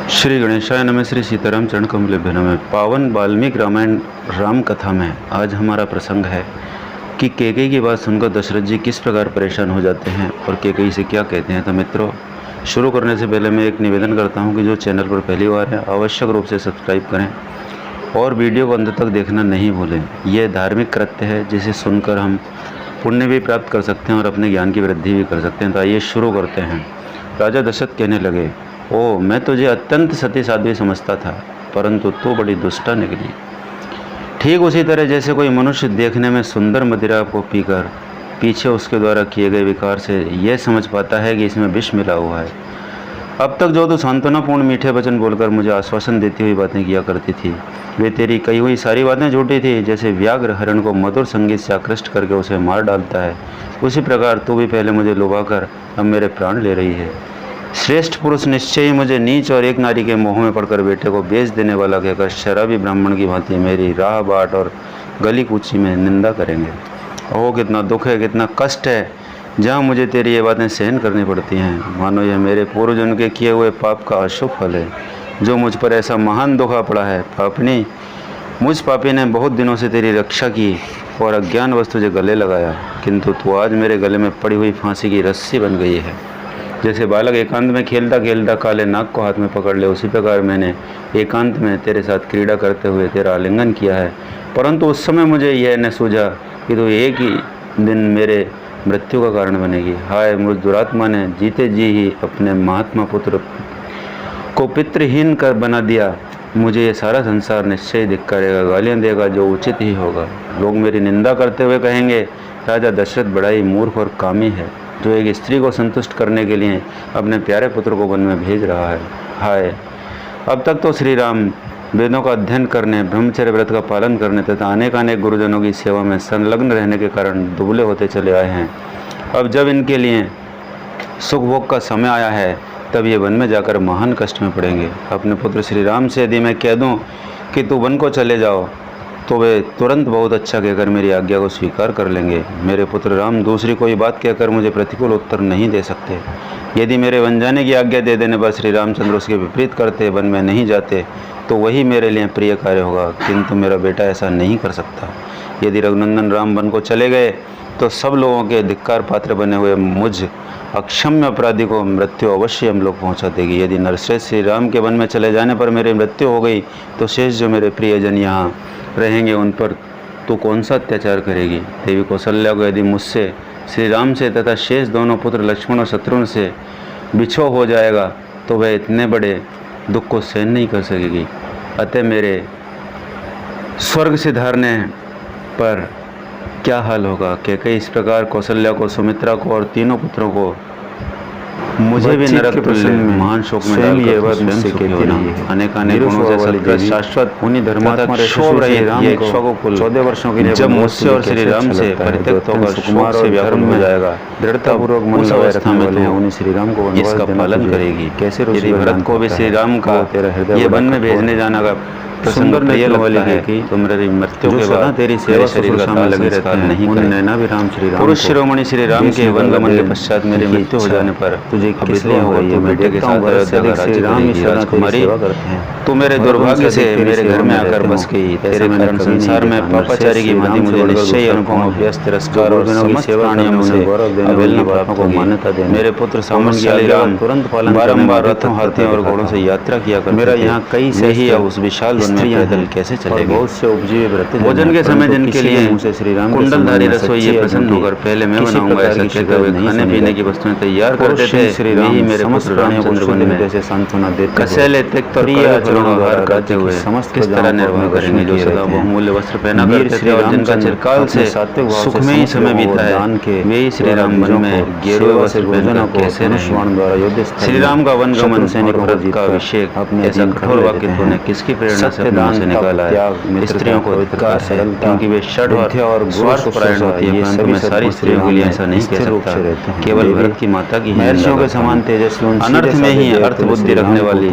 श्री गणेशाय नमः। श्री सीताराम चरण कमलेभ्यो नमः। पावन वाल्मीकि रामायण राम कथा में आज हमारा प्रसंग है कि कैकेयी की बात सुनकर दशरथ जी किस प्रकार परेशान हो जाते हैं और कैकेयी से क्या कहते हैं। तो मित्रों, शुरू करने से पहले मैं एक निवेदन करता हूं कि जो चैनल पर पहली बार है आवश्यक रूप से सब्सक्राइब करें और वीडियो को अंत तक देखना नहीं भूलें। यह धार्मिक कृत्य है जिसे सुनकर हम पुण्य भी प्राप्त कर सकते हैं और अपने ज्ञान की वृद्धि भी कर सकते हैं। तो आइए शुरू करते हैं। राजा दशरथ कहने लगे, ओ मैं तुझे अत्यंत सती साध्वी समझता था, परंतु तू बड़ी दुष्टा निकली। ठीक उसी तरह जैसे कोई मनुष्य देखने में सुंदर मदिरा को पीकर पीछे उसके द्वारा किए गए विकार से यह समझ पाता है कि इसमें विष मिला हुआ है। अब तक जो तू सांत्वनापूर्ण मीठे वचन बोलकर मुझे आश्वासन देती हुई बातें किया करती थी, वे तेरी कही हुई सारी बातें झूठी थी। जैसे व्याघ्र हरण को मधुर संगीत से आकृष्ट करके उसे मार डालता है, उसी प्रकार तू भी पहले मुझे लुभाकर अब मेरे प्राण ले रही है। श्रेष्ठ पुरुष निश्चय ही मुझे नीच और एक नारी के मोह में पड़कर बेटे को बेच देने वाला कहकर शराबी ब्राह्मण की भांति मेरी राह बाट और गली कूची में निंदा करेंगे। ओह कितना दुख है, कितना कष्ट है जहाँ मुझे तेरी ये बातें सहन करनी पड़ती हैं। मानो यह मेरे पूर्वजन्म के किए हुए पाप का अशुभ फल है जो मुझ पर ऐसा महान दुखा पड़ा है। पापनी, मुझ पापी ने बहुत दिनों से तेरी रक्षा की और अज्ञानवश तुझे गले लगाया, किंतु तू आज मेरे गले में पड़ी हुई फांसी की रस्सी बन गई है। जैसे बालक एकांत में खेलता खेलता काले नाग को हाथ में पकड़ ले, उसी प्रकार मैंने एकांत में तेरे साथ क्रीड़ा करते हुए तेरा आलिंगन किया है, परंतु उस समय मुझे यह न सूझा कि तू एक ही दिन मेरे मृत्यु का कारण बनेगी। हाय, मुझ दुरात्मा ने जीते जी ही अपने महात्मा पुत्र को पितृहीन कर बना दिया। मुझे ये सारा संसार निश्चय धिक्कारेगा, गालियाँ देगा, जो उचित ही होगा। लोग मेरी निंदा करते हुए कहेंगे, राजा दशरथ बड़ा ही मूर्ख और कामी है जो एक स्त्री को संतुष्ट करने के लिए अपने प्यारे पुत्र को वन में भेज रहा है। हाय, अब तक तो श्री राम वेदों का अध्ययन करने, ब्रह्मचर्य व्रत का पालन करने तथा अनेक गुरुजनों की सेवा में संलग्न रहने के कारण दुबले होते चले आए हैं। अब जब इनके लिए सुख भोग का समय आया है तब ये वन में जाकर महान कष्ट में पड़ेंगे। अपने पुत्र श्री राम से यदि मैं कह दूं कि तू वन को चले जाओ तो वे तुरंत बहुत अच्छा कहकर मेरी आज्ञा को स्वीकार कर लेंगे। मेरे पुत्र राम दूसरी कोई बात कहकर मुझे प्रतिकूल उत्तर नहीं दे सकते। यदि मेरे वन जाने की आज्ञा दे देने पर श्री रामचंद्र उसके विपरीत करते, वन में नहीं जाते, तो वही मेरे लिए प्रिय कार्य होगा, किंतु मेरा बेटा ऐसा नहीं कर सकता। यदि रघुनंदन राम वन को चले गए तो सब लोगों के धिक्कार पात्र बने हुए मुझ अक्षम्य अपराधी को मृत्यु अवश्य हम लोग पहुँचा देगी। यदि नरश्रेष्ठ श्री राम के वन में चले जाने पर मेरी मृत्यु हो गई तो शेष जो मेरे प्रियजन यहाँ रहेंगे उन पर तो कौन सा अत्याचार करेगी। देवी कौशल्या को यदि मुझसे, श्री राम से तथा शेष दोनों पुत्र लक्ष्मण और शत्रुघ्न से बिछोह हो जाएगा तो वह इतने बड़े दुख को सहन नहीं कर सकेगी। अतः मेरे स्वर्ग से धारने पर क्या हाल होगा। कैकेयी इस प्रकार कौशल्या को, सुमित्रा को और तीनों पुत्रों को मुझे भी नरक तुल्य महान शोक में डालकर मुझसे कहती रही। अनेक गुणों से सत्य शाश्वत उन्हीं धर्मात्मा शोभ रहे राम को 14 वर्षों के लिए जब मुझसे और श्री राम से परित्यक्त होकर सुकुमार से व्याकुल हो जाएगा, दृढ़तापूर्वक मन लगाए रखने वाले उन्हीं श्री राम को इसका पालन करेगी। कैसे यदि भरत को भी श्री राम का ये वन में भेजने जाना का सुंदर प्रिय लगता है कि तुम मेरी मृत्यु के बाद तेरी सेवा शरीर का ताल लगे रहता है नहीं नैना भी राम श्री राम पुरुष शिरोमणि श्री राम के वन गमन के पश्चात मेरी मृत्यु हो जाने पर तुझे किस लिए होगा, ये बेटे के साथ अयोध्या का राज्य करेगी। राजकुमारी, तू मेरे दुर्भाग्य से मेरे घर में आकर बस गई। तेरे कारण संसार में पापाचारी की भांति मुझे निश्चय अनुपम अभ्यस्त तिरस्कार और समस्त प्राणियों में से अवहेलना प्राप्त को मान्यता दे। मेरे पुत्र सामंतशाली राम तुरंत पालन बारंबार रथों, हाथियों और घोड़ों से यात्रा किया कर। मेरा यहाँ कई से ही उस विशाल पैदल कैसे चलेगी। बहुत से उपजीवी व्रत भोजन के समय जिनके लिए श्री राम कुंडलधारी रसोई ये प्रसन्न होकर पहले मैं बनाऊंगा ऐसा कहते हुए खाने पीने की वस्तुएं तैयार करते थे। श्री राम ही मेरे पुत्र रामचंद्र वन में जैसे सांत्वना देते कसैले त्यक्त और व्यवहार करते हुए समस्त किस तरह निर्वाह करेंगे। जो सदा बहुमूल्य वस्त्र पहना करते थे और जिनका चिरकाल से सुख में ही समय बीता है, वे ही श्री राम वन में गेरुए वस्त्र पहनकर कैसे रहेंगे। श्री राम का वन गमन सैनिकों का अभिषेक ऐसा कठोर वाक्य तूने किसकी प्रेरणा से से निकाला है। स्त्रियों को अधिकार है क्योंकि वे षड और स्वार्थपरायण होती है, परंतु मैं सारी स्त्रियों के लिए ऐसा नहीं कह सकता। केवल भरत की माता की महर्षियों के समान तेजस्वी अनर्थ में ही अर्थ बुद्धि रखने वाली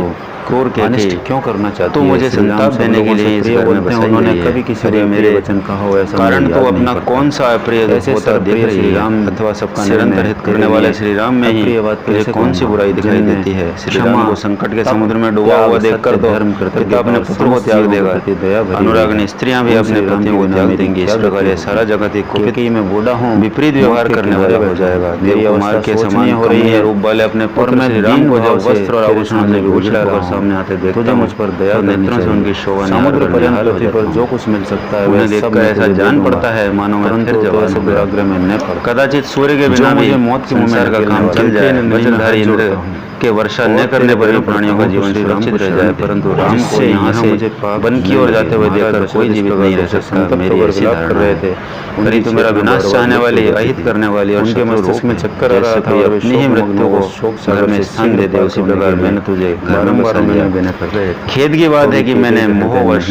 कोर के क्यों करना चाहती तो है? मुझे संताप देने के लिए इस घर में बसाई उन्होंने गई है। कभी किसी अरे को मेरे वचन कहा हो ऐसा कारण मुझे तो याद नहीं अपना पड़ता। कौन सा अप्रिय ऐसे होता देख सर्वप्रिय रही श्री है, राम अथवा सबका से निरंतर मैं हित तेरे करने वाले लिए श्री राम में ही अप्रिय बात मुझे कैसे कौन सी कहूँगा? बुराई दिखाई जिनमें देती है। श्री क्षमा, राम को संकट के तप, समुद्र में डूबा त्याग, हुआ देखकर सत्य, तो धर्म, कृतज्ञता पिता अपने और पुत्र को समस्त त्याग जीवों के देगा। प्रति दया भरी हुई अनुराग है। ने स्त्रियां भी उन अपने श्री राम पतियों के को बिना त्याग मेरी देंगी। इस क्या प्रकार गति ये सारा होगी? जगत ही कुपित क्योंकि मैं बूढ़ा हूँ, विपरीत मौत व्यवहार के करने किनारे वाला हो बैठा हूँ। जाएगा। मेरी देव कुमार अवस्था के सोचनीय समान हो रही कमनीय है रूप वाले अपने और पुत्र मैं श्री राम दीन को भाव जब से वस्त्र और तेरे आभूषणों सामने से विभूषित भूषित होकर रहा हूँ। सामने आते देखता तुझे हूँ मुझ पर दया तो करनी नेत्रों से चाहिए। उनकी शोभा समुद्र निहार पर्यंत निहाल हो पृथ्वी जाता पर हूँ। जो कुछ मिल सकता है उन्हें वह सब देखकर मैं ऐसा तुझे दे जान दूंगा। पड़ता है मानो मैं फिर परंतु तो जवान ऐसे हो गया। दुराग्रह में न पड़। कदाचित सूर्य के जो बिना भी मुझे मौत के मुंह में संसार का धकेलने काम वाला चल है। जाए। तेरे नलिन वचनधारी हाथ इंद्र जोड़ता हूँ के वर्षा न और करने तेरे पर भी बड़े प्राणियों का प्रभु जीवन श्री राम सुरक्षित को रह शरण जाए, दे। परंतु राम को जिससे यहाँ से मुझे पाप वन की न ओर लगे। जाते हुए महाराज देखकर कोई दशरथ इस जीवित प्रकार नहीं रह उसे सकता। संतप्त मेरी होकर ऐसी विलाप कर धारणा रहे है। थे। तरी उनकी तो मेरा चेतना विनाश बार-बार चाहने लुप्त वाली, हो जाती अहित थी। करने वाली और उनके शत्रु मस्तिष्क रूप में है। चक्कर आ रहा जैसे था कोई और वे अपनी ही शोकमग्न मृत्यु हो को शोक घर सागर में से स्थान शीघ्र दे दे, पार उसी होने प्रकार के लिए मैंने तुझे घर में बारंबार बसा उन्हें लिया। विनय कर रहे थे। खेद की बात है कि मैंने मोहवश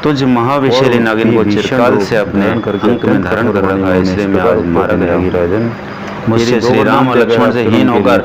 तुझ महाविशेली नागिन को चिरकाल से अपने अंक में धारण कर रखा है, इसलिए मैं आज मारा गया हूँ। मुझसे श्री राम और लक्ष्मण से हीन होकर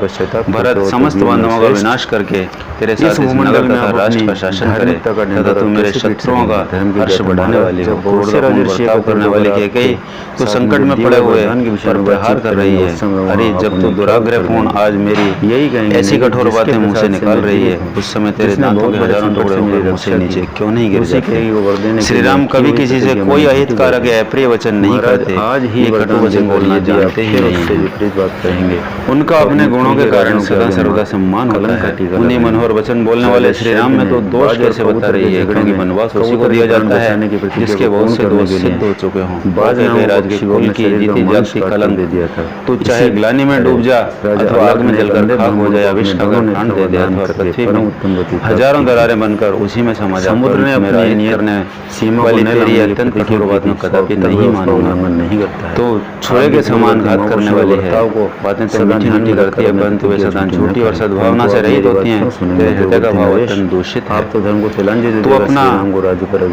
भरत समस्त बांधवों का विनाश करके तेरे साथ इस नगर तथा राष्ट्र का शासन करे तथा तू मेरे शत्रुओं का हर्ष बढ़ाने वाली हो। क्रूरतापूर्ण बर्ताव करने वाली कैकेयी तो संकट में पड़े हुए पर प्रहार कर रही है। अरे जब तू दुराग्रहपूर्ण आज मेरी ऐसी कठोर बातें मुंह से निकाल रही है, उस समय तेरे दांतों के हजारों टुकड़े होकर मुंह से नीचे क्यों नहीं गिर जाते? श्री राम कभी किसी से कोई अहित कारक या अप्रिय वचन नहीं करते। आज ही ये कटु वचन बोलना जानते ही नहीं हैं। विपरीत बात कहेंगे। उनका अपने गुणों के कारण सदा सर्वदा सम्मान होता है। उन्हीं मनोहर वचन बोलने वाले श्री राम में तो दोष कैसे बता रही है? क्योंकि वनवास उसी को दिया जाता है जिसके बहुत से दोष सिद्ध हो चुके हों। कैकेयी राज के कुल की जीती जागती कलंक दे दिया था। तू चाहे ग्लानि में डूब जा अथवा आग में जलकर खाक हो जाए, अविष्ट का कांड दे दे अथवा पृथ्वी में हजारों दरारें बनकर उसी में समा जा। समुद्र ने अपनी नियत करने सीमा वाली को तेरी अत्यंत कठोर बात में कदापि नहीं मानूंगा। नहीं करता है। तो छुरे के समान घात करने वाली है। बातें तो मीठी मीठी करती है, परंतु वे सदा झूठी और सद्भावना से रहित होती हैं। तेरे हृदय का भाव अत्यंत दूषित है। आप तो धर्म को तिलांजलि दे तू अपना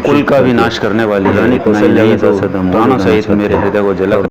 कुल का विनाश करने वाली है। इतना ही नहीं तो प्राणों सहित मेरे हृदय को जला